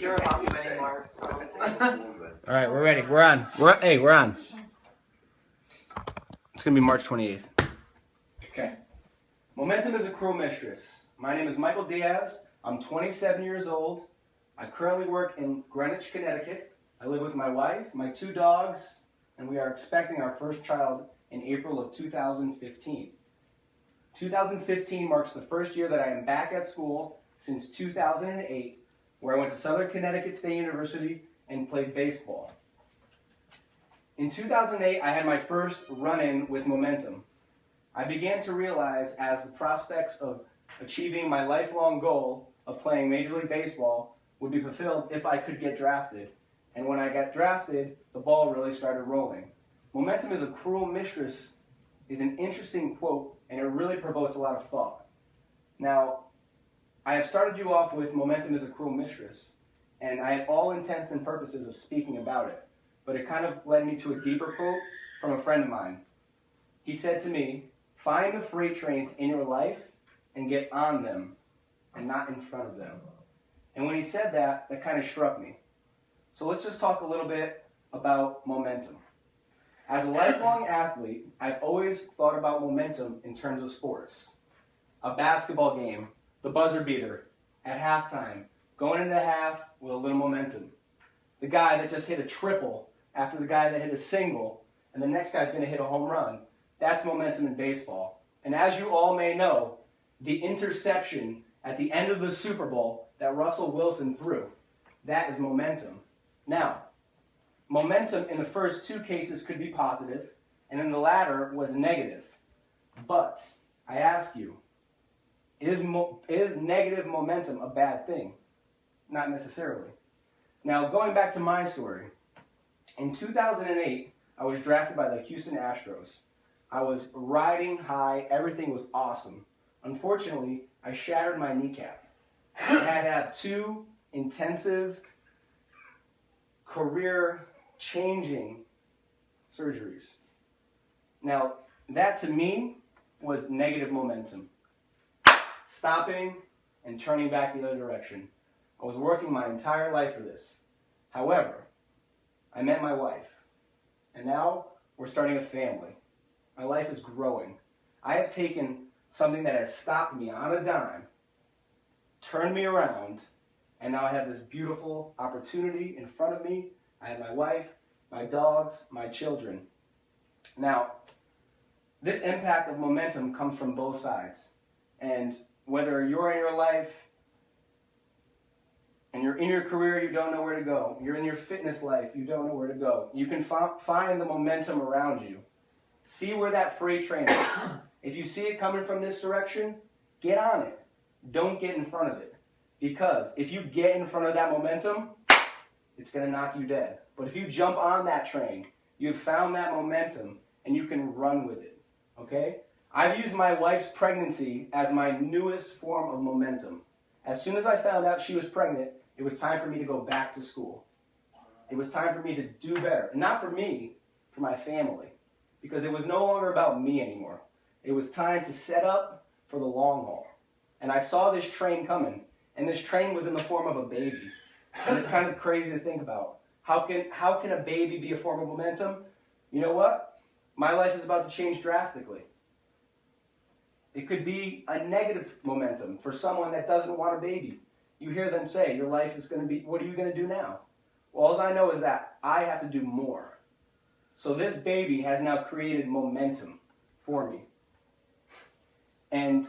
hear about you anymore. So. All right, we're ready. We're on. We're on. It's gonna be March 28th. Okay. Momentum is a cruel mistress. My name is Michael Diaz. I'm 27 years old. I currently work in Greenwich, Connecticut. I live with my wife, my 2 dogs, and we are expecting our first child in April of 2015. 2015 marks the first year that I am back at school since 2008, where I went to Southern Connecticut State University and played baseball. In 2008, I had my first run-in with momentum. I began to realize as the prospects of achieving my lifelong goal of playing Major League Baseball would be fulfilled if I could get drafted. And when I got drafted, the ball really started rolling. Momentum is a cruel mistress is an interesting quote, and it really provokes a lot of thought. Now, I have started you off with momentum is a cruel mistress, and I had all intents and purposes of speaking about it, but it kind of led me to a deeper quote from a friend of mine. He said to me, find the freight trains in your life and get on them and not in front of them. And when he said that, that kind of struck me. So let's just talk a little bit about momentum. As a lifelong athlete, I've always thought about momentum in terms of sports. A basketball game, the buzzer beater, at halftime, going into half with a little momentum. The guy that just hit a triple after the guy that hit a single, and the next guy's going to hit a home run. That's momentum in baseball. And as you all may know, the interception at the end of the Super Bowl that Russell Wilson threw, that is momentum. Now, momentum in the first 2 cases could be positive, and in the latter was negative. But I ask you, is negative momentum a bad thing? Not necessarily. Now, going back to my story, in 2008, I was drafted by the Houston Astros. I was riding high, everything was awesome. Unfortunately, I shattered my kneecap. I had to have 2 intensive, career-changing surgeries. Now, that to me was negative momentum. Stopping and turning back the other direction. I was working my entire life for this. However, I met my wife, and now we're starting a family. My life is growing. I have taken something that has stopped me on a dime, turned me around, and now I have this beautiful opportunity in front of me. I have my wife, my dogs, my children. Now, this impact of momentum comes from both sides. And whether you're in your life and you're in your career, you don't know where to go. You're in your fitness life, you don't know where to go. You can find the momentum around you. See where that freight train is. If you see it coming from this direction, get on it. Don't get in front of it. Because if you get in front of that momentum, it's going to knock you dead. But if you jump on that train, you've found that momentum, and you can run with it. Okay? I've used my wife's pregnancy as my newest form of momentum. As soon as I found out she was pregnant, it was time for me to go back to school. It was time for me to do better. Not for me, for my family. Because it was no longer about me anymore. It was time to set up for the long haul. And I saw this train coming. And this train was in the form of a baby. And it's kind of crazy to think about. How can a baby be a form of momentum? You know what? My life is about to change drastically. It could be a negative momentum for someone that doesn't want a baby. You hear them say, your life is going to be, what are you going to do now? Well, all I know is that I have to do more. So this baby has now created momentum for me. And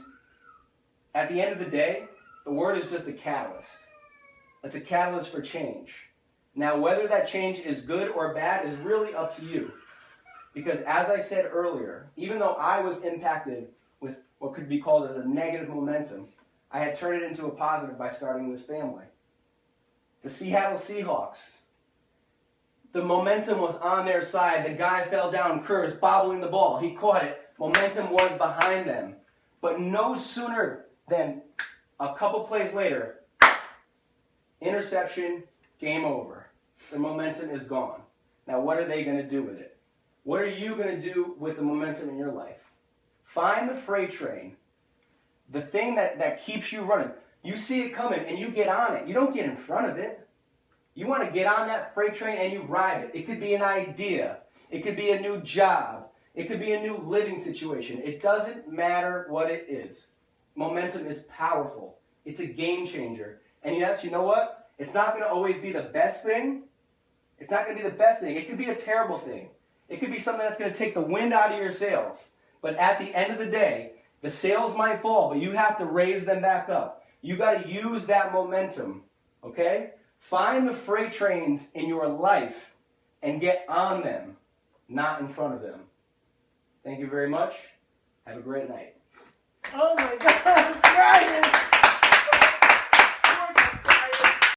at the end of the day, the word is just a catalyst. It's a catalyst for change. Now, whether that change is good or bad is really up to you. Because as I said earlier, even though I was impacted with what could be called as a negative momentum, I had turned it into a positive by starting this family. The Seattle Seahawks. The momentum was on their side. The guy fell down, cursed, bobbling the ball. He caught it. Momentum was behind them. But no sooner than a couple plays later, interception, game over. The momentum is gone. Now, what are they going to do with it? What are you going to do with the momentum in your life? Find the freight train, the thing that keeps you running. You see it coming and you get on it. You don't get in front of it. You want to get on that freight train and you ride it. It could be an idea. It could be a new job. It could be a new living situation. It doesn't matter what it is. Momentum is powerful. It's a game changer. And yes, you know what? It's not going to always be the best thing. It's not going to be the best thing. It could be a terrible thing. It could be something that's going to take the wind out of your sails. But at the end of the day, the sails might fall, but you have to raise them back up. You got to use that momentum, okay? Find the freight trains in your life and get on them, not in front of them. Thank you very much. Have a great night. Oh my God, Brian!